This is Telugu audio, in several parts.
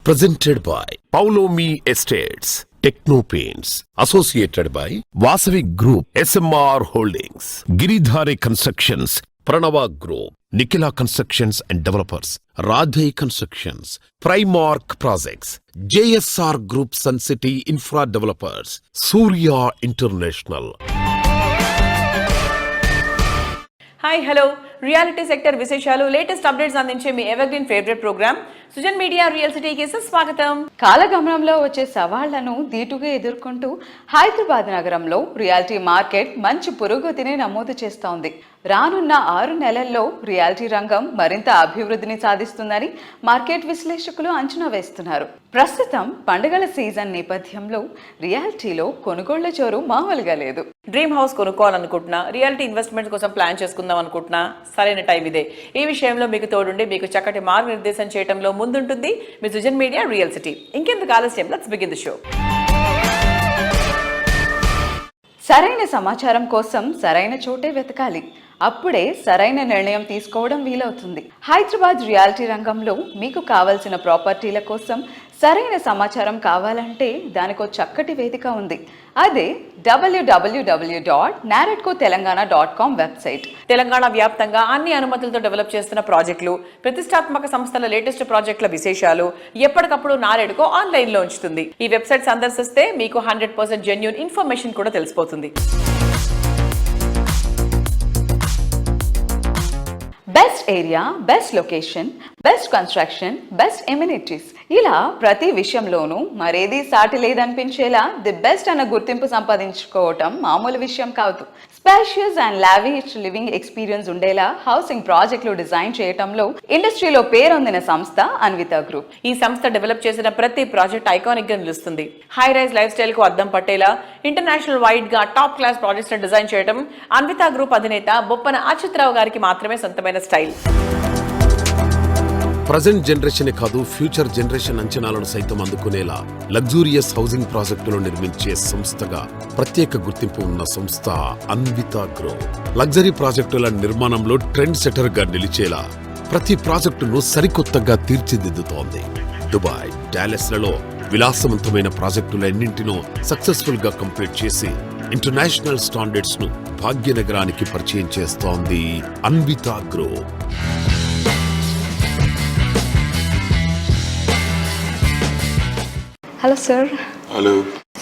Presented by Paulomi Estates, Techno Paints, associated by Vasavi Group, SMR Holdings, Giridhare Constructions, Pranava Group, Nikhila Constructions and Developers, Radhe Constructions, Primark Projects, JSR Group Sun City Infra Developers, Surya International. Hi hello reality sector విశేషాలు లేటెస్ట్ అప్డేట్స్ అందించే మీ evergreen favourite programme Sujan media real సిటీకి స్వాగతం. కాలగమనంలో వచ్చే సవాళ్లను దీటుగా ఎదుర్కొంటూ హైదరాబాద్ నగరంలో రియాలిటీ మార్కెట్ మంచి పురోగతిని నమోదు చేస్తోంది. రానున్న 6 నెలల్లో రియాలిటీ రంగం మరింత అభివృద్ధిని సాధిస్తుందని మార్కెట్ విశ్లేషకులు అంచనా వేస్తున్నారు. ప్రస్తుతం పండుగల సీజన్ నేపథ్యంలో రియాలిటీలో కొనుగోళ్ల జోరు మామూలుగా లేదు. డ్రీమ్ హౌస్ కొనుక్కోవాలనుకుంటున్నా, రియాలిటీ ఇన్వెస్ట్మెంట్ కోసం ప్లాన్ చేసుకుందాం అనుకుంటున్నా, సరైన టైం ఇదే. ఈ విషయంలో మీకు తోడుండి మీకు చక్కటి మార్గనిర్దేశం చేయడంలో ముందుంటుంది మీ సుజన్ మీడియా రియల్ సిటీ. ఇంకెందుకు ఆలస్యం, లెట్స్ బిగిన్ ది షో. సరైన సమాచారం కోసం సరైన చోటే వెతకాలి. అప్పుడే సరైన నిర్ణయం తీసుకోవడం వీలవుతుంది. హైదరాబాద్ రియాలిటీ రంగంలో మీకు కావాల్సిన ప్రాపర్టీల కోసం సరైన సమాచారం కావాలంటే దానికో చక్కటి వేదిక ఉంది. అదే www.naredcotelangana.com వెబ్సైట్. తెలంగాణ వ్యాప్తంగా అన్ని అనుమతులతో డెవలప్ చేస్తున్న ప్రాజెక్టులు, ప్రతిష్టాత్మక సంస్థల లేటెస్ట్ ప్రాజెక్టుల విశేషాలు ఎప్పటికప్పుడు నారెడ్కో ఆన్లైన్లో ఉంచుతుంది. ఈ వెబ్సైట్ సందర్శిస్తే మీకు 100% జెన్యూన్ ఇన్ఫర్మేషన్ కూడా తెలిసిపోతుంది. Best area, best location, best construction, best amenities, ఇలా ప్రతి విషయంలోనూ మరేది సాటి లేదనిపించేలా ది బెస్ట్ అన్న గుర్తింపు సంపాదించుకోవటం మామూలు విషయం కాదు. Spacious and lavish living experience ఉండేలా హౌసింగ్ ప్రాజెక్టులు డిజైన్ చేయటంలో ఇండస్ట్రీలో పేరొందిన సంస్థ అన్విత గ్రూప్. ఈ సంస్థ డెవలప్ చేసిన ప్రతి ప్రాజెక్ట్ ఐకానిక్ గా నిలుస్తుంది. హై రైజ్ లైఫ్ స్టైల్ కు అద్దం పట్టేలా ఇంటర్నేషనల్ వైడ్ గా టాప్ క్లాస్ ప్రాజెక్ట్స్ డిజైన్ చేయడం అన్విత గ్రూప్ అధినేత బొప్పన అచ్యుతరావు గారికి మాత్రమే సొంతమైన స్టైల్. ప్రజెంట్ జనరేషన్ కాదు, ఫ్యూచర్ జనరేషన్ అంచనాలను సైతం అందుకునేలా లగ్జూరియస్ హౌసింగ్ ప్రాజెక్టులు నిర్మించే సంస్థగా ప్రత్యేక గుర్తింపు ఉన్న సంస్థ అన్విత గ్రూప్. లగ్జరీ ప్రాజెక్టుల నిర్మాణంలో ట్రెండ్ సెటర్ గా నిలిచేలా ప్రతి ప్రాజెక్టును సరికొత్తగా తీర్చిదిద్దుతోంది. దుబాయ్, డాలస్ లలో విలాసవంతమైన ప్రాజెక్టులన్నింటినో సక్సెస్ఫుల్ గా కంప్లీట్ చేసి ఇంటర్నేషనల్ స్టాండర్డ్స్ ను భాగ్యనగరానికి పరిచయం చేస్తోంది Anvitha group. Hello sir. Hello.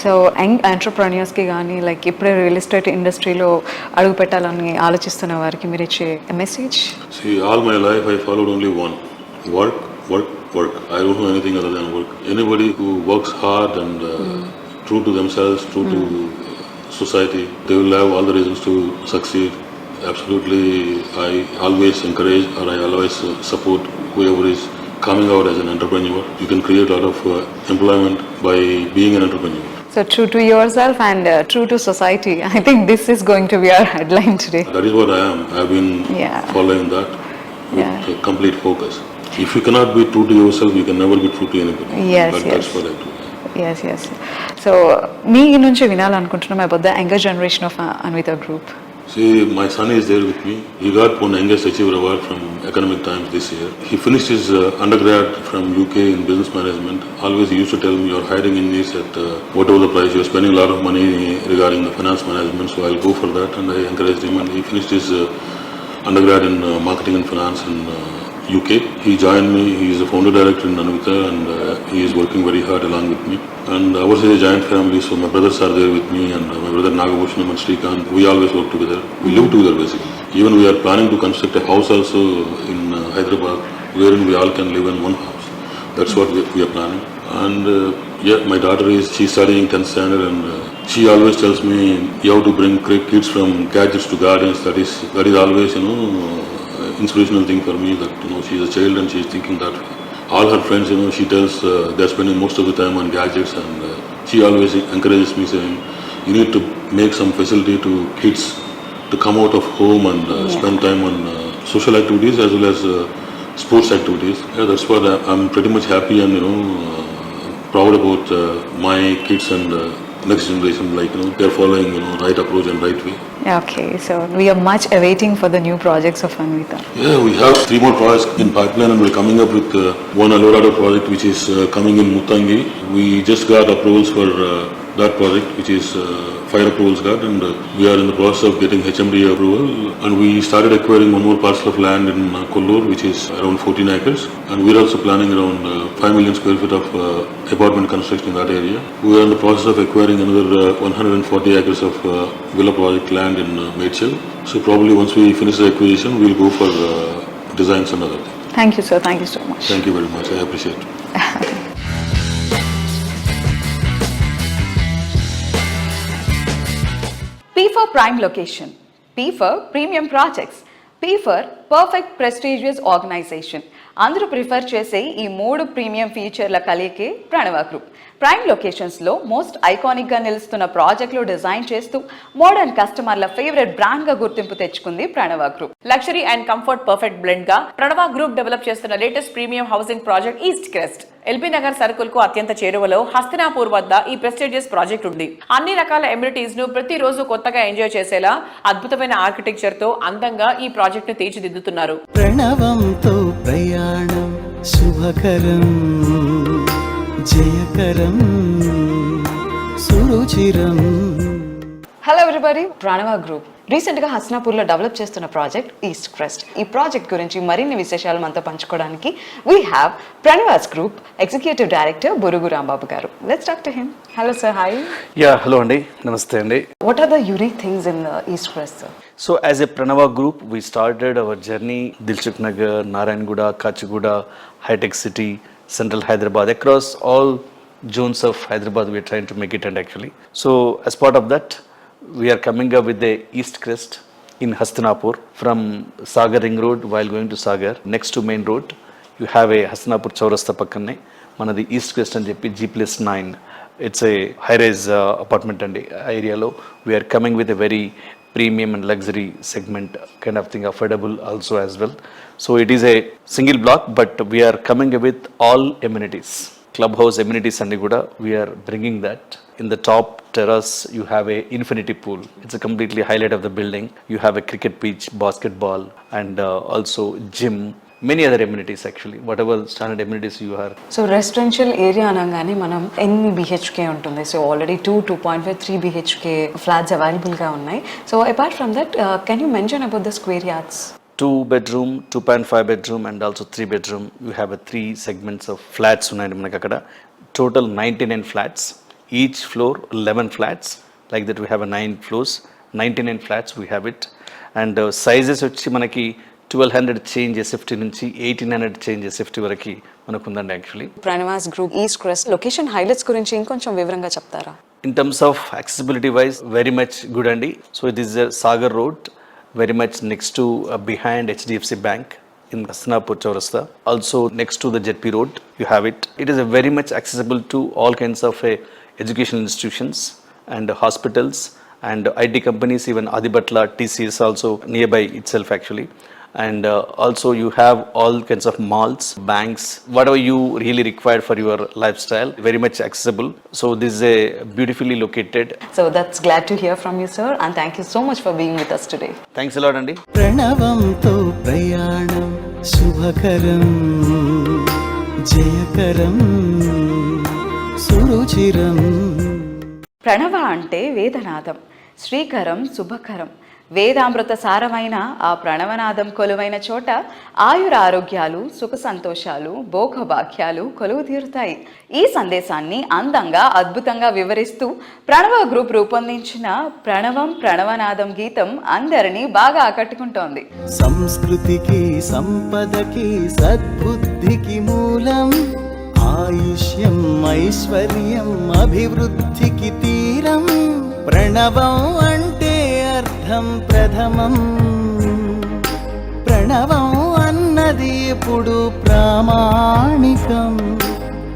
So young ఎంటర్ప్రెన్యూర్స్కి కానీ లైక్ ఇప్పుడే రియల్ ఎస్టేట్ ఇండస్ట్రీలో అడుగు పెట్టాలని ఆలోచిస్తున్న వారికి మీరు ఇచ్చే message? See, all my life I followed only one: work, work, work. I don't know anything other than work. Anybody who works hard and true to themselves, true to society, they will have all the reasons to succeed. Absolutely, I always encourage or I always support whoever is coming out as an entrepreneur. You can create a lot of employment by being an entrepreneur. So true to yourself and true to society. I think this is going to be our headline today. That is what I am. I have been following that with complete focus. If you cannot be true to yourself, you can never be true to anybody. Yes. That's what I do. Yes. So మీ నుంచి వినాలనుకుంటున్నాం about the younger generation of Anvita Group. See, my son is there with me. He got one Youngest Achiever Award from Economic Times this year. He finished his undergrad from UK in business management. Always he used to tell me, you're hiding in this at whatever the price, you're spending a lot of money regarding the finance management, so I'll go for that. And I encouraged him, and he finished his undergrad in marketing and finance in UK. He joined me. He is the founder director in Anvita, and he is working very hard along with me. And ours is a giant family, so my brothers are there with me, and my brother Nagabhushanam and Srikanth. We always work together. We live together basically. Even we are planning to construct a house also in Hyderabad, wherein we all can live in one house. That's what we are planning. And my daughter she's studying 10th standard, and she always tells me, you have to bring kids from gadgets to gardens. That is always inspirational thing for me, that she's a child and she's thinking that all her friends, she tells they're spending most of the time on gadgets, and she always encourages me, saying you need to make some facility to kids to come out of home and spend time on social activities as well as sports activities. That's what I'm pretty much happy and proud about my kids and next generation, like, they're following, right approach and right way. Okay, so we are much awaiting for the new projects of Anvita. Yeah, we have 3 more projects in pipeline, and we're coming up with one Alvarado project which is coming in Muttangi. We just got approvals for that project, which is fire approvals got, and we are in the process of getting HMD approval. And we started acquiring one more parcel of land in Kollur, which is around 14 acres, and we're also planning around 5 million square feet of apartment construction in that area. We are in the process of acquiring another 140 acres of villa project land in Medchel. So probably once we finish the acquisition, we'll go for designs and other things. Thank you, sir. Thank you so much. Thank you very much. I appreciate it. P for prime location, P for premium projects, P for perfect prestigious organization. అందరూ ప్రిఫర్ చేసే ఈ 3 ప్రీమియం ఫీచర్ల కలియకే ప్రణవ గ్రూప్. ప్రైమ్ లొకేషన్స్లో మోస్ట్ ఐకానిక్గా నిలుస్తున్న ప్రాజెక్టులు డిజైన్ చేస్తూ మోడర్న్ కస్టమర్ల ఫేవరెట్ బ్రాండ్గా గుర్తింపు తెచ్చుకుంది Pranava group. Luxury and comfort perfect blend గా ప్రణవ గ్రూప్ డెవలప్ చేస్తున్న latest premium housing project East Crest. LB Nagar circle కు అత్యంత చేరువలో హస్తినాపూర్ వద్ద ఈ ప్రెస్టీజియస్ ప్రాజెక్ట్ ఉంది. అన్ని రకాల ఎమ్యూనిటీస్ ను ప్రతిరోజు కొత్తగా ఎంజాయ్ చేసేలా అద్భుతమైన ఆర్కిటెక్చర్ తో అందంగా ఈ ప్రాజెక్ట్ ను తీర్చిదిద్దుతున్నారు. ప్రణవంతో ప్రయాణం శుభకరం జయకరం సురుచిరం. హలో ఎవ్రీబడి, ప్రణవ గ్రూప్ రీసెంట్గా హస్నాపూర్లో డెవలప్ చేస్తున్న ప్రాజెక్ట్ ఈస్ట్ క్రెస్ట్. ఈ ప్రాజెక్ట్ గురించి మరిన్ని విశేషాలు మనతో పంచుకోవడానికి we have Pranava's group executive director Burugu Rambabu గారు. Let's talk to him. Hello sir, hi. Yeah, hello అండి, నమస్తే అండి. What are the unique things in East Crest sir? So as a Pranava group, we started our journey Dilshuk Nagar, Narayanaguda, Kachigoda, High Tech City, Central Hyderabad, across all zones of Hyderabad we are trying to make it. And actually, so as part of that, we are coming up with the East Crest in Hastinapur from Sagar Ring Road. While going to Sagar, next to main road, you have a Hastinapur Chaurasta pakkanne manadi East Crest and Jeppi G+9. It's a high-rise apartment and area lo we are coming with a very premium and luxury segment kind of thing, affordable also as well. So it is a single block, but we are coming with all amenities, clubhouse amenities and kuda we are bringing that. In the top terrace you have a infinity pool. It's a completely highlight of the building. You have a cricket pitch, basketball, and also gym, many other amenities actually, whatever standard amenities you are. So residential area అనగానే మనం ఎన్ని బిహెచ్కే ఉంటుంది? సో ఆల్రెడీ 2.5, 3 బిహెచ్కే ఫ్లాట్స్ అవైలబుల్గా ఉన్నాయి. So apart from that, can you mention about the square yards? 2 bedroom, 2.5 bedroom and also 3 bedroom. You have a 3 segments of flats ఉన్నాయి మనకి అక్కడ. Total 99 flats. Each floor 11 flats. Like that we have a 9 floors, 99 flats we have it. And sizes వచ్చి మనకి 1200 చేంజ్ SFT నుంచి 1800 చేంజ్ SFT వరకు మనకు ఉందండి actually. Pranava's group East Crest location highlights గురించి ఇంకొంచెం వివరంగా చెప్తారా? In terms of accessibility wise, very much good అండి. So it is a Sagar Road, very much next to behind HDFC Bank in Hastinapur Chaurasta. Also next to the JP Road, you have it. It is a very much accessible to all kinds of educational institutions and hospitals and IT companies, even Adibatla, TCS also nearby itself actually. And also you have all kinds of malls, banks, whatever you really require for your lifestyle, very much accessible. So this is a beautifully located. So that's glad to hear from you, sir, and thank you so much for being with us today. Thanks a lot అండి. ప్రణవంతో ప్రయాణం శుభకరం జయకరం సురుచిరం. ప్రణవ అంటే వేదనాదం, శ్రీకరం శుభకరం. వేదామృత సారమైన ఆ ప్రణవనాదం కొలువైన చోట ఆయుర ఆరోగ్యాలు, సుఖ సంతోషాలు, భోగభాగ్యాలు కొలువు తీరుతాయి. ఈ సందేశాన్ని అందంగా, అద్భుతంగా వివరిస్తూ ప్రణవ గ్రూప్ రూపొందించిన ప్రణవం ప్రణవనాదం గీతం అందరినీ బాగా ఆకట్టుకుంటోంది. సంస్కృతికి సంపదకి సద్బుద్ధికి మూలం, ఆయుష్యం ఐశ్వర్యం అభివృద్ధికి తీరం. ప్రణవం అంటే అర్థం ప్రథమం, ప్రణవం అన్నది ఇప్పుడు ప్రామాణికం.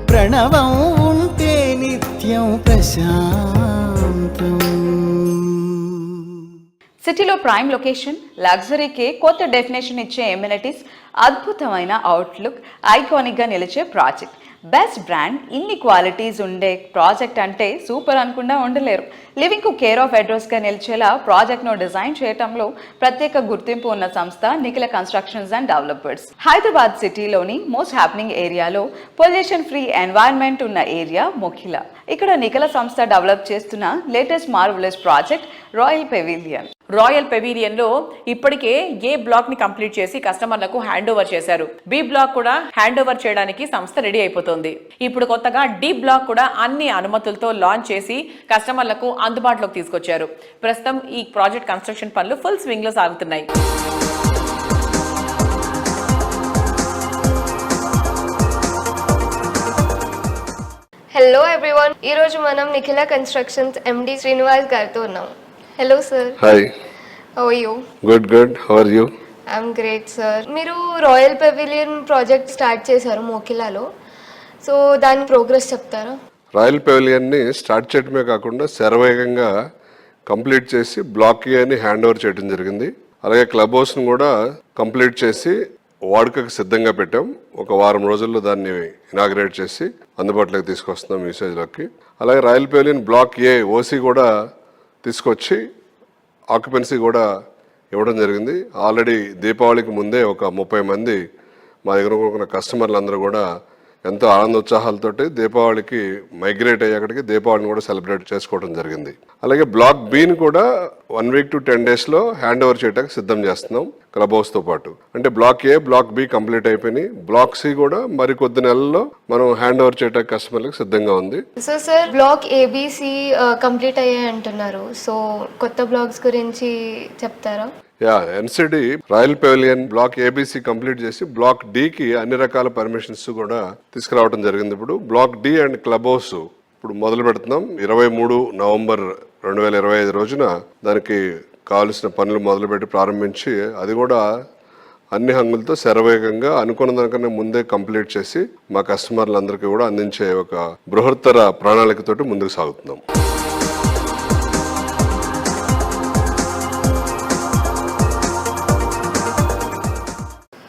ప్రణవం ఉంటే నిత్యం ప్రశాంతం. సిటీలో ప్రైమ్ లొకేషన్, లగ్జరీకే కొత్త డెఫినేషన్ ఇచ్చే ఎమ్యూనిటీస్, అద్భుతమైన అవుట్లుక్, ఐకానిక్గా నిలిచే ప్రాజెక్ట్. బెస్ట్ బ్రాండ్, ఇన్ని క్వాలిటీస్ ఉండే ప్రాజెక్ట్ అంటే సూపర్ అనుకుండా ఉండలేరు. లివింగ్కు కేర్ ఆఫ్ అడ్రస్గా నిలిచేలా ప్రాజెక్ట్ను డిజైన్ చేయడంలో ప్రత్యేక గుర్తింపు ఉన్న సంస్థ Nikhila constructions and developers. Hyderabad సిటీలోని మోస్ట్ హ్యాపెనింగ్ ఏరియాలో పొల్యూషన్ ఫ్రీ ఎన్వైరన్మెంట్ ఉన్న ఏరియా మొఖిల. ఇక్కడ నిఖిల సంస్థ డెవలప్ చేస్తున్న latest marvellous project Royal Pavilion. Royal Pavilion లో ఇప్పటికే ఏ బ్లాక్ ని కంప్లీట్ చేసి కస్టమర్లకు హ్యాండ్ ఓవర్ చేశారు. బి బ్లాక్ కూడా హ్యాండ్ ఓవర్ చేయడానికి సంస్థ రెడీ అయిపోతుంది. ఇప్పుడు కొత్తగా డి బ్లాక్ కూడా అన్ని అనుమతులతో లాంచ్ చేసి కస్టమర్లకు అందుబాటులోకి తీసుకొచ్చారు. ప్రస్తుతం ఈ ప్రాజెక్ట్ కన్స్ట్రక్షన్ పనులు ఫుల్ స్వింగ్ లో సాగుతున్నాయి. హలో ఎవ్రీవన్, ఈరోజు మనం నిఖిల కన్స్ట్రక్షన్స్ ఎండి శ్రీనివాస్ గారితో ఉన్నాం. Hello sir. Hi. How are you? Good. How are you? I'm great sir. మీరు రాయల్ పెవిలియన్ ప్రాజెక్ట్ స్టార్ట్ చేశారు మోకిలాలో. సో దాని ప్రోగ్రెస్ చెప్తారా? రాయల్ పెవిలియన్ని స్టార్ట్ చేయడమే కాకుండా శరవేగంగా కంప్లీట్ చేసి బ్లాక్ అని హ్యాండ్ ఓవర్ చేయడం జరిగింది. అలాగే క్లబ్ హౌస్ను కూడా కంప్లీట్ చేసి వాడుకకు సిద్ధంగా పెట్టాం. ఒక వారం రోజుల్లో దాన్ని ఇనాగ్రేట్ చేసి అందుబాటులోకి తీసుకొస్తున్నాం యూసేజ్లోకి. అలాగే రాయల్ పెవిలియన్ బ్లాక్ ఏ ఓసీ కూడా తీసుకొచ్చి ఆక్యుపెన్సీ కూడా ఇవ్వడం జరిగింది. ఆల్రెడీ దీపావళికి ముందే ఒక 30 మంది మా దగ్గర ఉన్న కస్టమర్లు అందరూ కూడా ఎంతో ఆనందోత్సాహాలతోటి దీపావళికి మైగ్రేట్ అయ్యేక్కడికి దీపావళిని కూడా సెలబ్రేట్ చేసుకోవడం జరిగింది. అలాగే బ్లాక్ బిని కూడా 1 వీక్ to 10 daysలో హ్యాండ్ ఓవర్ చేయడానికి సిద్ధం చేస్తున్నాం క్లబ్ హౌస్తో పాటు. అంటే బ్లాక్ ఏ, బ్లాక్ బి కంప్లీట్ అయిపోయినాయి. బ్లాక్ సి కూడా మరి కొద్ది నెలల్లో మనం హ్యాండ్ ఓవర్ చేయడానికి కస్టమర్లకు సిద్ధంగా ఉంది. So sir, block ABC complete అయ్యాయి అంటున్నారు. సో కొత్త బ్లాక్స్ గురించి చెప్తారా? NCD royal pavilion block ABC complete చేసి బ్లాక్ డికి అన్ని రకాల పర్మిషన్స్ కూడా తీసుకురావడం జరిగింది. ఇప్పుడు block D and club house ఇప్పుడు మొదలు పెడుతున్నాం. 23 నవంబర్ 2025 రోజున దానికి కావలసిన పనులు మొదలుపెట్టి ప్రారంభించి అది కూడా అన్ని హంగులతో శరవేగంగా అనుకున్న దానికన్నా ముందే కంప్లీట్ చేసి మా కస్టమర్లందరికీ కూడా అందించే ఒక బృహత్తర ప్రణాళికతోటి ముందుకు సాగుతున్నాం.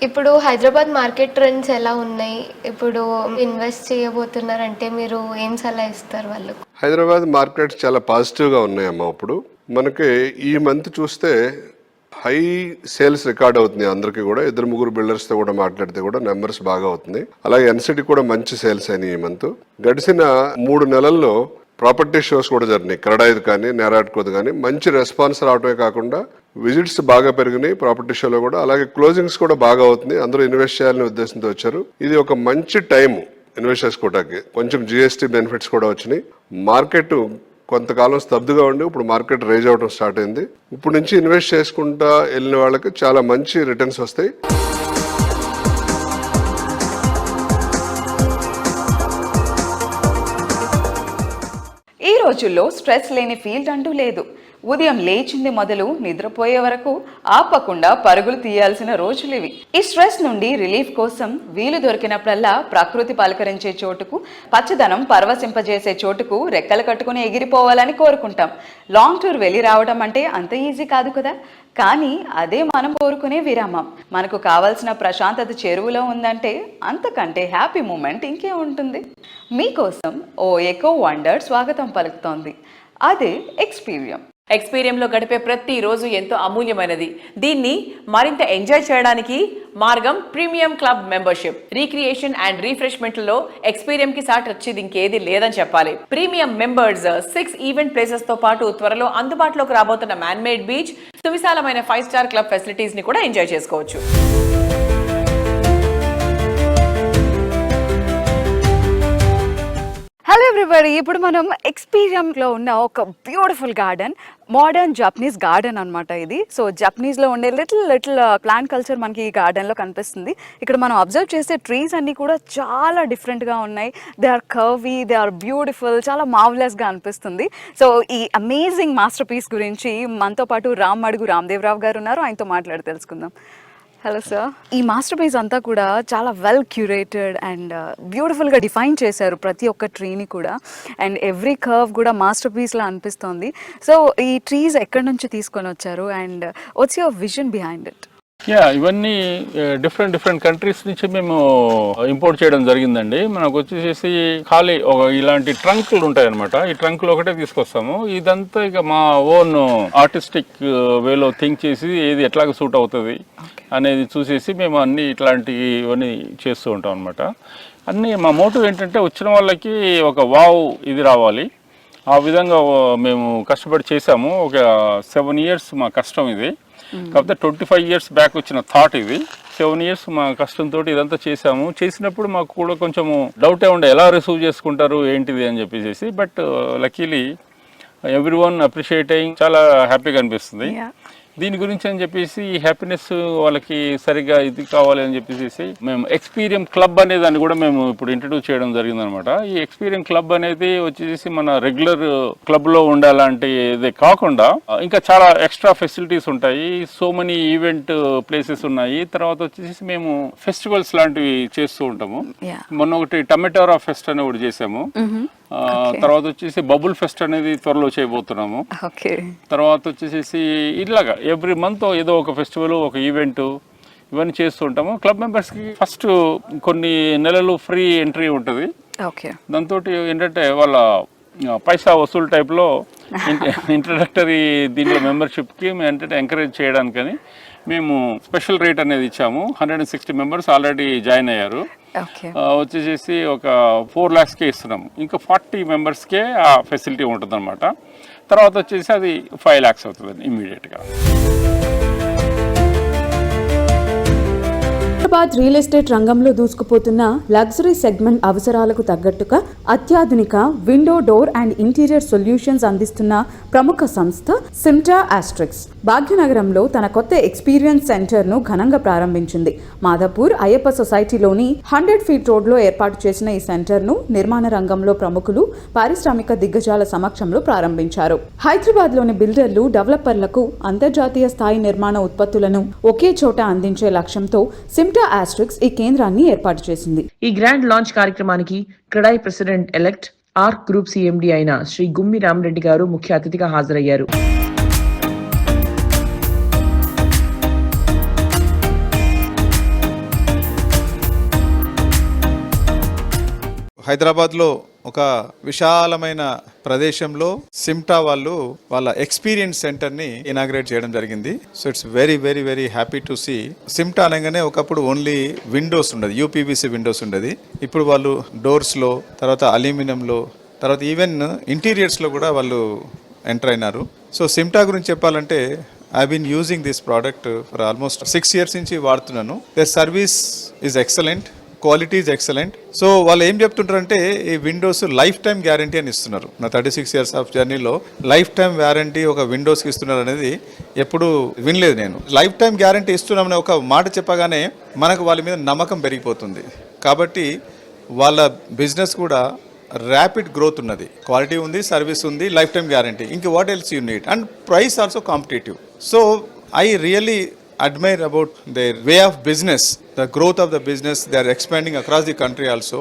ఇప్పుడు హైదరాబాద్ మార్కెట్ ట్రెండ్స్ ఎలా ఉన్నాయి? ఇప్పుడు ఇన్వెస్ట్ చేయబోతున్నారంటే మీరు ఏం సలహా ఇస్తారు వాళ్ళకు? హైదరాబాద్ మార్కెట్స్ చాలా పాజిటివ్గా ఉన్నాయమ్మా. ఇప్పుడు మనకి ఈ మంత్ చూస్తే హై సేల్స్ రికార్డ్ అవుతుంది అందరికీ కూడా. 2-3 బిల్డర్స్తో కూడా మాట్లాడితే కూడా నెంబర్స్ బాగా అవుతుంది. అలాగే ఎన్సిటీ కూడా మంచి సేల్స్ అయినాయి ఈ మంత్. గడిచిన 3 నెలల్లో ప్రాపర్టీ షోస్ కూడా జరిగినాయి. క్రడాయిద్ కానీ నేరాట్కోద్ కానీ మంచి రెస్పాన్స్ రావడమే కాకుండా విజిట్స్ బాగా పెరిగినాయి ప్రాపర్టీ షోలో కూడా. అలాగే క్లోజింగ్స్ కూడా బాగా అవుతుంది. అందరూ ఇన్వెస్ట్ చేయాలనే ఉద్దేశంతో వచ్చారు. ఇది ఒక మంచి టైం ఇన్వెస్ట్ చేసుకోవడానికి. కొంచెం జిఎస్టీ బెనిఫిట్స్ కూడా వచ్చినాయి. మార్కెట్ కొంతకాలం స్తబ్దుగా ఉండి ఇప్పుడు మార్కెట్ రైజ్ అవడం స్టార్ట్ అయింది. ఇప్పుడు నుంచి ఇన్వెస్ట్ చేసుకుంటా వెళ్ళిన వాళ్ళకి చాలా మంచి రిటర్న్స్ వస్తాయి. ఈ రోజుల్లో స్ట్రెస్ లేని ఫీల్డ్ అంటూ లేదు. ఉదయం లేచింది మొదలు నిద్రపోయే వరకు ఆపకుండా పరుగులు తీయాల్సిన రోజులు ఇవి. ఈ స్ట్రెస్ నుండి రిలీఫ్ కోసం వీలు దొరికినప్పుడల్లా ప్రకృతి పలకరించే చోటుకు, పచ్చదనం పరవశింపజేసే చోటుకు రెక్కలు కట్టుకుని ఎగిరిపోవాలని కోరుకుంటాం. లాంగ్ టూర్ వెళ్ళి రావడం అంటే అంత ఈజీ కాదు కదా. కానీ అదే మనం కోరుకునే విరామం. మనకు కావాల్సిన ప్రశాంతత చెరువులో ఉందంటే అంతకంటే హ్యాపీ మూమెంట్ ఇంకే ఉంటుంది. మీకోసం ఓ ఎకో వండర్ స్వాగతం పలుకుతోంది. అదే ఎక్స్పీరియంలో గడిపే ప్రతి రోజు ఎంతో అమూల్యమైనది. దీన్ని మరింత ఎంజాయ్ చేయడానికి మార్గం premium club membership. Recreation and రిఫ్రెష్మెంట్లలో ఎక్స్పీరియం కి సాటి వచ్చేది ఇంకేది లేదని చెప్పాలి. ప్రీమియం మెంబర్స్ 6 ఈవెంట్ ప్లేసెస్ తో పాటు త్వరలో అందుబాటులోకి రాబోతున్న మ్యాన్ మేడ్ బీచ్, సువిశాలమైన 5 స్టార్ క్లబ్ ఫెసిలిటీస్ ని కూడా ఎంజాయ్ చేసుకోవచ్చు. హలో ఎవ్రీబడి, ఇప్పుడు మనం ఎక్స్పీరియంలో ఉన్న ఒక beautiful garden, modern Japanese garden అనమాట ఇది. సో జపనీస్లో ఉండే లిటిల్ ప్లాంట్ కల్చర్ మనకి ఈ గార్డెన్లో కనిపిస్తుంది. ఇక్కడ మనం అబ్జర్వ్ చేసే ట్రీస్ అన్నీ కూడా చాలా డిఫరెంట్గా ఉన్నాయి. They are curvy, they are beautiful, చాలా మార్వెలస్గా అనిపిస్తుంది. సో ఈ అమేజింగ్ మాస్టర్ పీస్ గురించి మనతో పాటు రామ్దేవరావు గారు ఉన్నారు. ఆయనతో మాట్లాడి తెలుసుకుందాం. Hello sir. ఈ మాస్టర్ పీస్ అంతా కూడా చాలా వెల్ క్యూరేటెడ్ అండ్ బ్యూటిఫుల్గా డిఫైన్ చేశారు ప్రతి ఒక్క ట్రీని కూడా. అండ్ ఎవ్రీ కర్వ్ కూడా మాస్టర్ పీస్లా అనిపిస్తోంది. సో ఈ ట్రీస్ ఎక్కడి నుంచి తీసుకొని వచ్చారు and what's your vision behind it? ఇవన్నీ డిఫరెంట్ కంట్రీస్ నుంచి మేము ఇంపోర్ట్ చేయడం జరిగిందండి. మనకు వచ్చేసి ఖాళీ ఇలాంటి ట్రంక్లు ఉంటాయి అనమాట. ఈ ట్రంక్లు ఒకటే తీసుకొస్తాము. ఇదంతా ఇక మా ఓన్ ఆర్టిస్టిక్ వేలో థింక్ చేసి ఏది ఎట్లాగ సూట్ అవుతుంది అనేది చూసేసి మేము అన్ని ఇట్లాంటివన్నీ చేస్తూ ఉంటాం అనమాట. అన్నీ మా మోటివ్ ఏంటంటే వచ్చిన వాళ్ళకి ఒక వావ్ ఇది రావాలి. ఆ విధంగా మేము కష్టపడి చేసాము. ఒక 7 years మా కష్టం ఇది. కాకపోతే 25 years బ్యాక్ వచ్చిన థాట్ ఇది. 7 years మా కష్టంతో ఇదంతా చేసాము. చేసినప్పుడు మాకు కూడా కొంచెము డౌటే ఉండే ఎలా రిసీవ్ చేసుకుంటారు ఏంటిది అని చెప్పేసి. బట్ లక్కీలీ ఎవ్రీవన్ అప్రిషియేటింగ్, చాలా హ్యాపీగా అనిపిస్తుంది. దీని గురించి అని చెప్పేసి ఈ హ్యాపీనెస్ వాళ్ళకి సరిగ్గా ఇది కావాలి అని చెప్పేసి మేము ఎక్స్పీరియన్స్ క్లబ్ అనే దాన్ని కూడా మేము ఇప్పుడు ఇంట్రడ్యూస్ చేయడం జరిగిందనమాట. ఈ ఎక్స్పీరియన్స్ క్లబ్ అనేది వచ్చేసి మన రెగ్యులర్ క్లబ్ లో ఉండాలంటే కాకుండా ఇంకా చాలా ఎక్స్ట్రా ఫెసిలిటీస్ ఉంటాయి. సో మెనీ ఈవెంట్ ప్లేసెస్ ఉన్నాయి. తర్వాత వచ్చేసి మేము ఫెస్టివల్స్ లాంటివి చేస్తూ ఉంటాము. మొన్న ఒకటి టమాటోరా ఫెస్ట్ అని ఒకటి చేసాము. తర్వాత వచ్చేసి బబుల్ ఫెస్ట్ అనేది త్వరలో చేయబోతున్నాము. తర్వాత వచ్చేసి ఇలాగా ఎవ్రీ మంత్ ఏదో ఒక ఫెస్టివల్, ఒక ఈవెంట్ ఇవన్నీ చేస్తూ ఉంటాము. క్లబ్ మెంబర్స్కి ఫస్ట్ కొన్ని నెలలు ఫ్రీ ఎంట్రీ ఉంటుంది. దాంతో ఏంటంటే వాళ్ళ పైసా వసూలు టైప్లో ఇంట్రడక్టరీ దీంట్లో మెంబర్షిప్కి ఏంటంటే ఎంకరేజ్ చేయడానికని మేము స్పెషల్ రేట్ అనేది ఇచ్చాము. 160 members ఆల్రెడీ జాయిన్ అయ్యారు. వచ్చేసి ఒక 4 lakhsకే ఇస్తున్నాము. ఇంకా 40 membersకే ఆ ఫెసిలిటీ ఉంటుంది అనమాట. తర్వాత వచ్చేసి అది 5 lakhs అవుతుంది ఇమ్మీడియట్గా. హైదరాబాద్ రియల్ ఎస్టేట్ రంగంలో దూసుకుపోతున్న లగ్జరీ సెగ్మెంట్ అవసరాలకు తగ్గట్టుగా అత్యాధునిక window, door and interior solutions అందిస్తున్న ప్రముఖ సంస్థ సిమ్టా ఆస్ట్రిక్స్ భాగ్యనగరంలో తన కొత్త ఎక్స్పీరియన్స్ సెంటర్ ను ఘనంగా ప్రారంభించింది. మాదాపూర్ అయ్యప్ప సొసైటీలోని 100 feet రోడ్లో ఏర్పాటు చేసిన ఈ సెంటర్ ను నిర్మాణ రంగంలో ప్రముఖులు, పారిశ్రామిక దిగ్గజాల సమక్షంలో ప్రారంభించారు. హైదరాబాద్ లోని బిల్డర్లు, డెవలపర్లకు అంతర్జాతీయ స్థాయి నిర్మాణ ఉత్పత్తులను ఒకే చోట అందించే లక్ష్యంతో సిమ్టా ఆస్ట్రిక్స్ ఈ కేంద్రాన్ని ఏర్పాటు చేసింది. ఈ గ్రాండ్ లాంచ్ కార్యక్రమానికి CREDAI president elect arc group CMD అయిన శ్రీ గుమ్మి రామరెడ్డి గారు ముఖ్య అతిథిగా హాజరయ్యారు. హైదరాబాద్లో ఒక విశాలమైన ప్రదేశంలో సిమ్టా వాళ్ళు వాళ్ళ ఎక్స్పీరియన్స్ సెంటర్ని ఇనాగ్రేట్ చేయడం జరిగింది. So it's very very very happy to see. Simta అనగానే ఒకప్పుడు ఓన్లీ విండోస్ ఉండదు, యూపీవీసీ విండోస్ ఉండేది. ఇప్పుడు వాళ్ళు డోర్స్లో, తర్వాత అల్యూమినియంలో, తర్వాత ఈవెన్ ఇంటీరియర్స్లో కూడా వాళ్ళు ఎంటర్ అయినారు. సో సిమ్టా గురించి చెప్పాలంటే I been using this product for almost 6 years నుంచి వాడుతున్నాను. Their service is excellent, quality is excellent. So వాళ్ళు ఏం చెప్తుంటారంటే ఈ విండోస్ లైఫ్ టైం గ్యారంటీ అని ఇస్తున్నారు. నా 36 years ఆఫ్ జర్నీలో లైఫ్ టైం వారంటీ ఒక విండోస్కి ఇస్తున్నారు అనేది ఎప్పుడు వినలేదు నేను. లైఫ్ టైం గ్యారంటీ ఇస్తున్నామని ఒక మాట చెప్పగానే మనకు వాళ్ళ మీద నమ్మకం పెరిగిపోతుంది. కాబట్టి వాళ్ళ బిజినెస్ కూడా ర్యాపిడ్ గ్రోత్ ఉన్నది, క్వాలిటీ ఉంది, సర్వీస్ ఉంది, లైఫ్ టైం గ్యారంటీ. ఇంక what else you need, and price also competitive. So I really admire about their way of business, the growth of the business. They are expanding across the country also.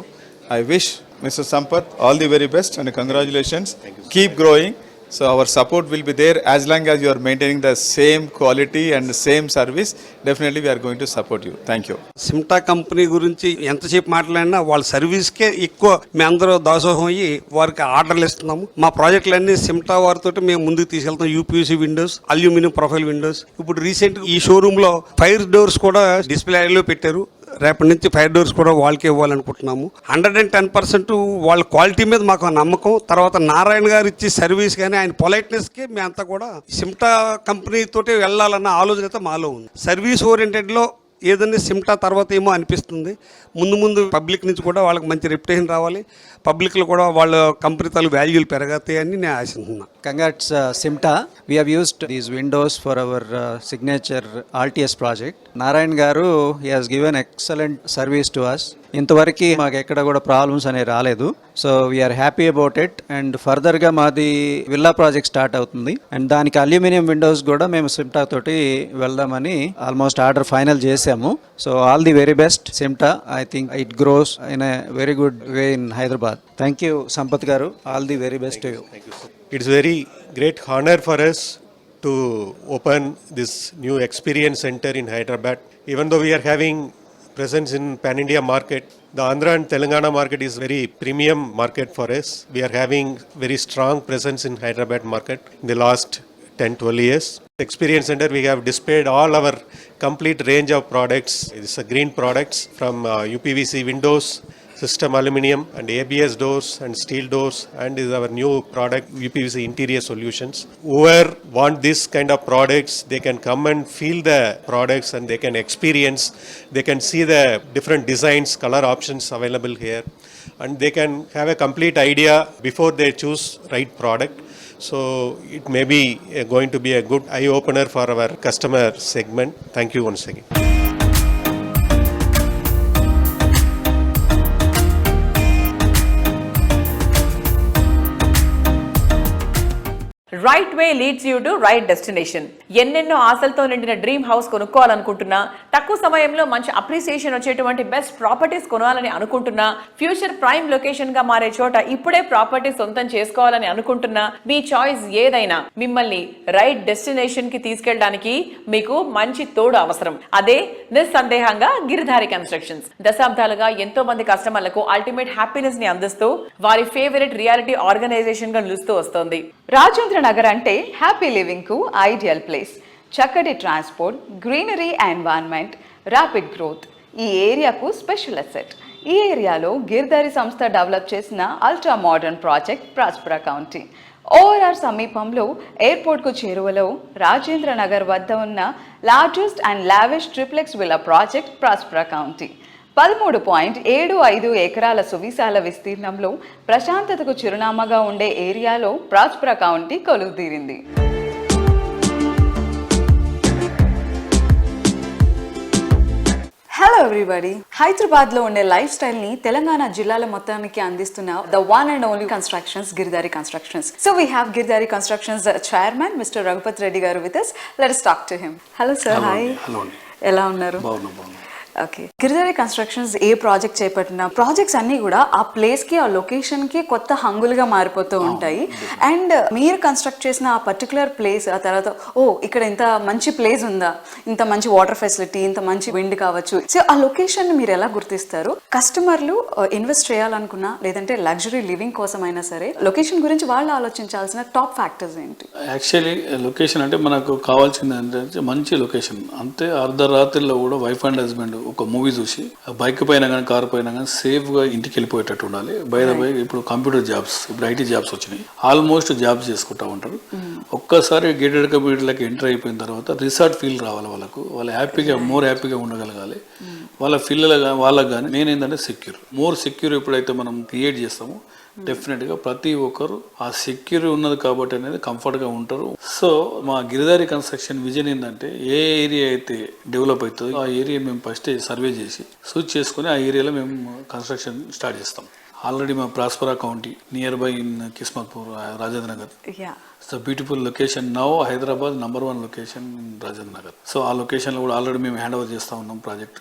I wish Mr. Sampath all the very best and congratulations. Keep growing. So our support will be there as long as you are maintaining the same quality and the same service. Definitely we are going to support you. Thank you. Simta company గురించి ఎంతసేపు మాట్లాడినా వాళ్ళ సర్వీస్కే ఎక్కువ మేము అందరూ దాసోహం అయ్యి వారికి ఆర్డర్లు ఇస్తున్నాము. మా ప్రాజెక్టులన్నీ సిమ్టా వారితో మేము ముందుకు తీసుకెళ్తాం. UPVC Windows, aluminium profile Windows. ఇప్పుడు రీసెంట్ ఈ షోరూమ్ లో ఫైర్ డోర్స్ కూడా డిస్ప్లే లో పెట్టారు. రేపటి నుంచి ఫైర్ డోర్స్ కూడా వాళ్ళకి ఇవ్వాలనుకుంటున్నాము. 110% వాళ్ళ క్వాలిటీ మీద మాకు నమ్మకం. తర్వాత నారాయణ గారు ఇచ్చే సర్వీస్ కానీ ఆయన పొలైట్నెస్కి మేమంతా కూడా సిమ్టా కంపెనీ తోటి వెళ్ళాలన్న ఆలోచన అయితే మాలో ఉంది. సర్వీస్ ఓరియంటెడ్లో ఏదైనా సిమ్టా తర్వాత ఏమో అనిపిస్తుంది. ముందు పబ్లిక్ నుంచి కూడా వాళ్ళకి మంచి రెప్యుటేషన్ రావాలి, పబ్లిక్లో కూడా వాళ్ళ కంపెనీ తాలూ వాల్యూలు పెరగతాయని నేను ఆశిస్తున్నాను. Congrats Simta. We have used these windows for our signature RTS project. Narayan Garu, he has given excellent service to us. ఇంతవరకు మాకు ఎక్కడ కూడా ప్రాబ్లమ్స్ అనేవి రాలేదు. So we are happy about it. And ఫర్దర్గా మాది విల్లా ప్రాజెక్ట్ స్టార్ట్ అవుతుంది అండ్ దానికి అల్యూమినియం విండోస్ కూడా మేము సిమ్టా తోటి వెళ్దామని ఆల్మోస్ట్ ఆర్డర్ ఫైనల్ చేసాము. So all the very best Simta. I think it grows in a very good way in Hyderabad. Thank you Sampath గారు. All the very best to you. It's very great honor for us to open this new experience center in Hyderabad. Even though we are having presence in pan-India market, the Andhra and Telangana market is very premium market for us. We are having very strong presence in Hyderabad market in the last 10-12 years. Experience center, we have displayed all our complete range of products. It's a green products from UPVC windows, system aluminum and ABS doors and steel doors, and is our new product UPVC interior solutions. Whoever want this kind of products, they can come and feel the products and they can experience, they can see the different designs, color options available here, and they can have a complete idea before they choose right product. So it may be going to be a good eye opener for our customer segment. Thank you once again. Right way leads you to right destination. ఎన్నెన్నో ఆశలతో నిండిన డ్రీమ్ హౌస్ కొనుక్కోవాలనుకుంటున్నా, తక్కువ సమయంలో మంచి అప్రిసియేషన్ వచ్చేటువంటి బెస్ట్ ప్రాపర్టీస్ కొనాలని అనుకుంటున్నా, ఫ్యూచర్ ప్రైమ్ లొకేషన్ గా మారే చోట ఇప్పుడే ప్రాపర్టీ సొంతం చేసుకోవాలని అనుకుంటున్నా, మీ చాయిస్ ఏదైనా మిమ్మల్ని రైట్ డెస్టినేషన్ కి తీసుకెళ్ళడానికి మీకు మంచి తోడు అవసరం. అదే నిస్సందేహంగా గిరిధారి కన్స్ట్రక్షన్స్. దశాబ్దాలుగా ఎంతో మంది కస్టమర్లకు అల్టిమేట్ హ్యాపీనెస్ ని అందిస్తూ వారి ఫేవరెట్ రియాలిటీ ఆర్గనైజేషన్ గా నిలుస్తూ వస్తోంది. రాజేంద్ర నగర్ అంటే హ్యాపీ లివింగ్ కు ఐడియల్ ప్లేస్. చక్కటి transport, greenery environment, rapid growth ఈ ఏరియాకు స్పెషల్ అసెట్. ఈ ఏరియాలో గిరిధారి సంస్థ డెవలప్ చేసిన ultra modern project Prospera County. ORR సమీపంలో ఎయిర్పోర్ట్కు చేరువలో రాజేంద్ర నగర్ వద్ద ఉన్న largest and lavish triplex villa project Prospera County. 13.75 ఎకరాల సువిశాల విస్తీర్ణంలో ప్రశాంతతకు చిరునామాగా ఉండే ఏరియాలో ప్రాస్పరా కౌంటీ కొలువుదీరింది. హలో ఎవ్రీబడి, హైదరాబాద్ లో ఉండే లైఫ్ స్టైల్ ని తెలంగాణ జిల్లాల మొత్తానికి అందిస్తున్న the one and only constructions, Giridhari constructions. So we have Giridhari constructions chairman mister Raghupathi Reddy garu with us. Let us talk to him. Hello sir, hi, ఎలా ఉన్నారు? ఓకే, గిరిధారి కన్స్ట్రక్షన్స్ ఏ ప్రాజెక్ట్ చేపట్టిన ప్రాజెక్ట్స్ అన్నీ కూడా ఆ ప్లేస్కి, ఆ లొకేషన్కి కొత్త హంగులుగా మారిపోతూ ఉంటాయి. అండ్ మీరు కన్స్ట్రక్ట్ చేసిన ఆ పర్టికులర్ ప్లేస్ ఆ తర్వాత ఇక్కడ ఇంత మంచి ప్లేస్ ఉందా, ఇంత మంచి వాటర్ ఫెసిలిటీ, ఇంత మంచి విండ్ కావచ్చు. సో ఆ లొకేషన్ మీరు ఎలా గుర్తిస్తారు? కస్టమర్లు ఇన్వెస్ట్ చేయాలనుకున్నా లేదంటే లగ్జరీ లివింగ్ కోసం అయినా సరే లొకేషన్ గురించి వాళ్ళు ఆలోచించాల్సిన టాప్ ఫ్యాక్టర్స్ ఏంటి? యాక్చువల్లీ లొకేషన్ అంటే మనకు కావాల్సింది ఏంటంటే మంచి లొకేషన్. అంతే అర్ధరాత్రిలో కూడా వైఫ్ అండ్ హస్బెండ్ ఒక మూవీ చూసి బైక్ పైన కానీ కార్ పైన కానీ సేఫ్గా ఇంటికి వెళ్ళిపోయేటట్టు ఉండాలి. బై ఇప్పుడు కంప్యూటర్ జాబ్స్, ఇప్పుడు ఐటీ జాబ్స్ వచ్చినాయి, ఆల్మోస్ట్ జాబ్స్ చేసుకుంటూ ఉంటారు. ఒక్కసారి గేటెడ్ కమ్యూనిటీలకు ఎంటర్ అయిపోయిన తర్వాత రిసార్ట్ ఫీల్ రావాలి వాళ్ళకు. వాళ్ళు హ్యాపీగా, మోర్ హ్యాపీగా ఉండగలగాలి. వాళ్ళ వాళ్ళకి కానీ మెయిన్ ఏంటంటే మోర్ సెక్యూర్ ఎప్పుడైతే మనం క్రియేట్ చేస్తామో డెఫినెట్గా ప్రతి ఒక్కరు ఆ సెక్యూర్ ఉన్నది కాబట్టి అనేది కంఫర్ట్గా ఉంటారు. సో మా గిరిధారి కన్స్ట్రక్షన్ విజన్ ఏంటంటే ఏ ఏరియా అయితే డెవలప్ అవుతుందో ఆ ఏరియా మేము ఫస్ట్ సర్వే చేసి సూచ్ చేసుకుని ఆ ఏరియాలో మేము కన్స్ట్రక్షన్ స్టార్ట్ చేస్తాం. ఆల్రెడీ మా ప్రాస్పరా county near by in Kismatpur, Rajendra Nagar. It's a beautiful location now. Hyderabad #1 location in Rajendra Nagar. So ఆ లొకేషన్లో కూడా ఆల్రెడీ మేము హ్యాండ్ ఓవర్ చేస్తూ ఉన్నాం ప్రాజెక్ట్.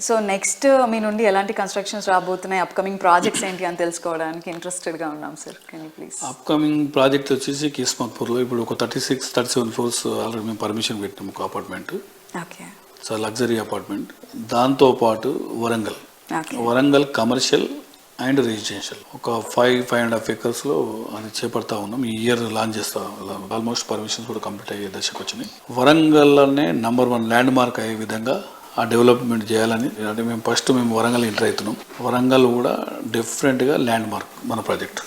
సో నెక్స్ట్ మీ నుండి ఎలాంటి కన్స్ట్రక్షన్స్ రాబోతున్నాయి, అప్కమింగ్ ప్రాజెక్ట్స్ ఏంటి అని తెలుసుకోవడానికి ఇంట్రెస్టెడ్గా ఉన్నాం sir. Can you please? Upcoming project వచ్చేసి కిస్మత్పూర్లో ఇప్పుడు ఒక 36-37 ఫ్లోర్స్ ఆల్రెడీ మేము పర్మిషన్ పెట్టినాము ఒక apartment. Okay, so luxury apartment. దాంతోపాటు వరంగల్ కమర్షియల్ అండ్ రెసిడెన్షియల్ ఒక 5.5 acresలో అది చేపడతా ఉన్నాం. ఈ ఇయర్ లాంచ్ చేస్తా, ఆల్మోస్ట్ పర్మిషన్స్ కూడా కంప్లీట్ అయ్యే దశకు వచ్చినాయి. వరంగల్లోనే #1 ల్యాండ్ మార్క్ అయ్యే విధంగా ఆ డెవలప్మెంట్ చేయాలని అంటే మేము వరంగల్ ఎంటర్ అవుతున్నాం. వరంగల్ కూడా డెఫినెట్గా ల్యాండ్ మార్క్ మన ప్రాజెక్ట్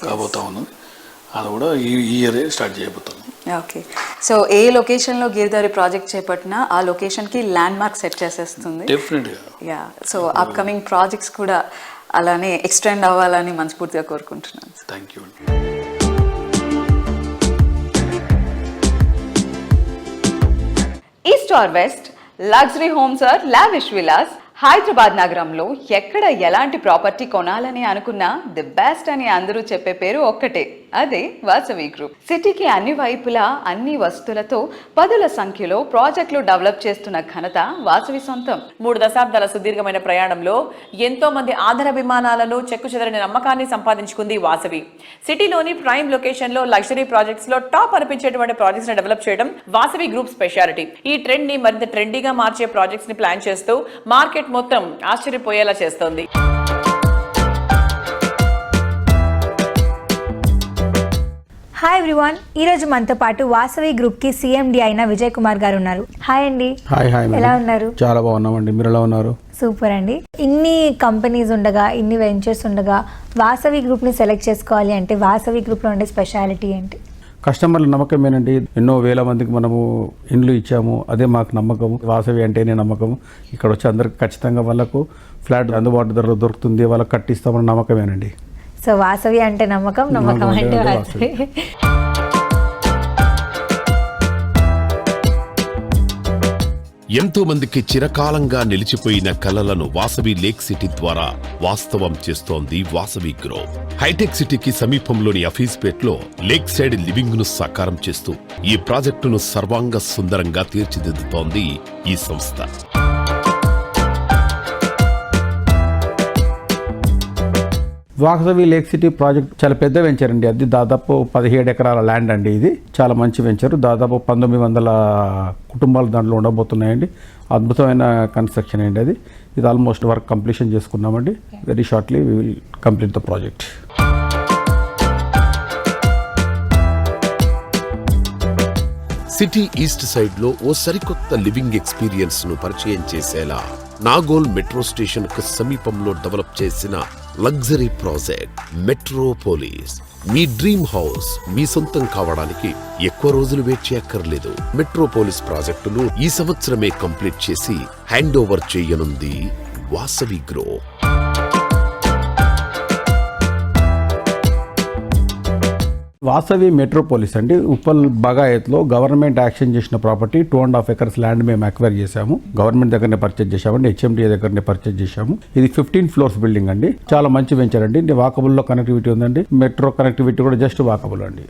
కాబోతా ఉన్నది. అది కూడా ఈ ఇయరే స్టార్ట్ చేయబోతున్నాం. ఓకే, సో ఏ లొకేషన్లో గిరిధారి ప్రాజెక్ట్ చేపట్టినా ఆ లొకేషన్కి ల్యాండ్ మార్క్ సెట్ చేసేస్తుంది డెఫినెట్గా. యా, సో అప్కమింగ్ ప్రాజెక్ట్స్ కూడా అలానే ఎక్స్టెండ్ అవ్వాలని మనస్ఫూర్తిగా కోరుకుంటున్నాను. Thank you. East or west, luxury homes or lavish villas, Hyderabad నగరంలో ఎక్కడ ఎలాంటి ప్రాపర్టీ కొనాలని అనుకున్నా ది బెస్ట్ అని అందరూ చెప్పే పేరు ఒక్కటే, అదే వాసవి గ్రూప్. సిటీకి అన్ని వైపులా అన్ని వస్తువులతో పదుల సంఖ్యలో ప్రాజెక్టులు డెవలప్ చేస్తున్న ఘనత వాసవి సొంతం. 3 దశాబ్దాల సుదీర్ఘమైన ప్రయాణంలో ఎంతో మంది ఆధారాభిమానాలను చెక్కుచెదరని నమ్మకాన్ని సంపాదించుకుంది వాసవి. సిటీలోని ప్రైమ్ లొకేషన్ లో లగ్జరీ ప్రాజెక్ట్స్ లో టాప్ అనిపించేటువంటి ప్రాజెక్ట్స్ ని డెవలప్ చేయడం వాసవి గ్రూప్ స్పెషాలిటీ. ఈ ట్రెండ్ ని మరింత ట్రెండీగా మార్చే ప్రాజెక్ట్స్ ని ప్లాన్ చేస్తూ మార్కెట్ మొత్తం ఆశ్చర్యపోయేలా చేస్తోంది. హాయ్ ఎవ్రీవన్, ఈరోజు మనతో పాటు వాసవి గ్రూప్కి సిఎండి అయిన విజయ్ కుమార్ గారు ఉన్నారు. హాయ్ అండి. హాయ్. ఎలా ఉన్నారు? చాలా బాగున్నామండి. మీరు ఎలా ఉన్నారు? సూపర్ అండి. ఇన్ని కంపెనీస్ ఉండగా, ఇన్ని వెంచర్స్ ఉండగా వాసవి గ్రూప్ని సెలెక్ట్ చేసుకోవాలి అంటే వాసవి గ్రూప్లో ఉండే స్పెషాలిటీ ఏంటి? కస్టమర్ల నమ్మకమేనండి. ఎన్నో వేల మందికి మనము ఇండ్లు ఇచ్చాము, అదే మాకు నమ్మకం. వాసవి అంటేనే నమ్మకం. ఇక్కడ వచ్చి అందరికి ఖచ్చితంగా వాళ్ళకు ఫ్లాట్ అందుబాటు ధరలో దొరుకుతుంది, వాళ్ళకి కట్టిస్తామన్న నమ్మకమేనండి. సో వాసవి అంటే నమ్మకం, నమ్మకం అంటే వాసవి. ఎంతో మందికి చిరకాలంగా నిలిచిపోయిన కలలను వాసవి లేక్ సిటీ ద్వారా వాస్తవం చేస్తోంది వాసవి గ్రూప్. హైటెక్ సిటీకి సమీపంలోని అఫీస్పేట్లో లేక్ సైడ్ లివింగ్ ను సాకారం చేస్తూ ఈ ప్రాజెక్టును సర్వాంగ సుందరంగా తీర్చిదిద్దుతోంది ఈ సంస్థ. వాసవి లేక్ సిటీ ప్రాజెక్ట్ చాలా పెద్ద వెంచర్ అండి. అది దాదాపు 17 ఎకరాల ల్యాండ్ అండి. ఇది చాలా మంచి వెంచర్. దాదాపు 1900 కుటుంబాలు దాంట్లో ఉండబోతున్నాయండి. అద్భుతమైన కన్స్ట్రక్షన్ అండి అది. ఇది ఆల్మోస్ట్ వర్క్ కంప్లీషన్ చేసుకున్నామండి. Very shortly we will complete the project. City east side లో ఓ సరికొత్త లివింగ్ ఎక్స్పీరియన్స్ ను పరిచయం చేసేలా నాగోల్ మెట్రో స్టేషన్ కు సమీపంలో డెవలప్ చేసిన లగ్జరీ ప్రాజెక్ట్ మెట్రోపోలిస్. మీ డ్రీమ్ హౌస్ మీ సొంతం కావడానికి ఎక్కువ రోజులు వెయిట్ చేయక్కర్లేదు. మెట్రోపోలిస్ ప్రాజెక్టును ఈ సంవత్సరమే కంప్లీట్ చేసి హ్యాండ్ ఓవర్ చేయనుంది వాసవి గ్రూప్. వాసవి మెట్రోపోలిస్ అండి. ఉప్పల్ బగాయత్లో గవర్నమెంట్ యాక్షన్ చేసిన ప్రాపర్టీ 2.5 acres ల్యాండ్ మేము అక్వైర్ చేశాము. గవర్నమెంట్ దగ్గరనే పర్చేజ్ చేశామండి. హెచ్ఎండిఏ దగ్గరనే పర్చేజ్ చేశాము. ఇది 15 floors బిల్డింగ్ అండి. చాలా మంచి వెంచర్ అండి. వాకబుల్ లో కనెక్టివిటీ ఉందండి. మెట్రో కనెక్టివిటీ కూడా జస్ట్ వాకబుల్ అండి.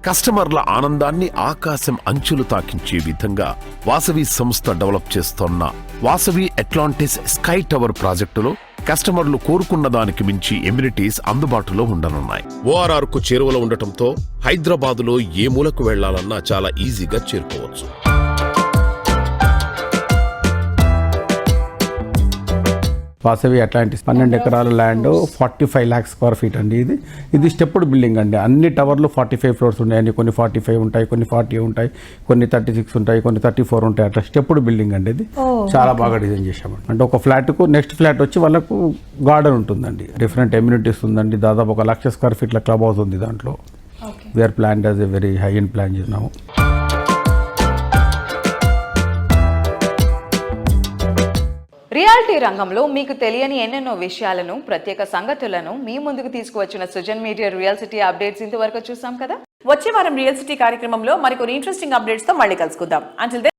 కస్టమర్ల ఆనందాన్ని ఆకాశం అంచులు తాకించే విధంగా వాసవి సంస్థ డెవలప్ చేస్తోన్న వాసవి అట్లాంటిస్ స్కై టవర్ ప్రాజెక్టులో కస్టమర్లు కోరుకున్న దానికి మించి ఎమ్యూనిటీస్ అందుబాటులో ఉండనున్నాయి. ORR కు చేరువలో ఉండటంతో హైదరాబాదులో ఏ మూలకు వెళ్లాలన్నా చాలా ఈజీగా చేరుకోవచ్చు. వాసవి అట్లాంటిస్ 12 ఎకరాల ల్యాండ్ 45 lakh square feet అండి. ఇది స్టెప్డ్ బిల్డింగ్ అండి. అన్ని టవర్లు 45 floors ఉన్నాయండి. కొన్ని 45 ఉంటాయి, కొన్ని 40 ఉంటాయి, కొన్ని 36 ఉంటాయి, కొన్ని 34 ఉంటాయి. అట్లా స్టెప్డ్ బిల్డింగ్ అండి. ఇది చాలా బాగా డిజైన్ చేశామండి. అంటే ఒక ఫ్లాట్ కు నెక్స్ట్ ఫ్లాట్ వచ్చి వాళ్ళకు గార్డెన్ ఉంటుందండి. డిఫరెంట్ ఎమ్యూనిటీస్ ఉందండి. దాదాపు 1 lakh square feet club house ఉంది దాంట్లో. We're plan as a very high end plan చేసినాము. రియాలిటీ రంగంలో మీకు తెలియని ఎన్నెన్నో విషయాలను, ప్రత్యేక సంగతులను మీ ముందుకు తీసుకువచ్చిన Sujan media real city updates ఇంతవరకు చూసాం కదా. వచ్చే వారం రియల్ సిటీ కార్యక్రమంలో మరికొన్ని ఇంట్రెస్టింగ్ అప్డేట్స్ తో మళ్ళీ కలుసుకుందాం. అంటిల్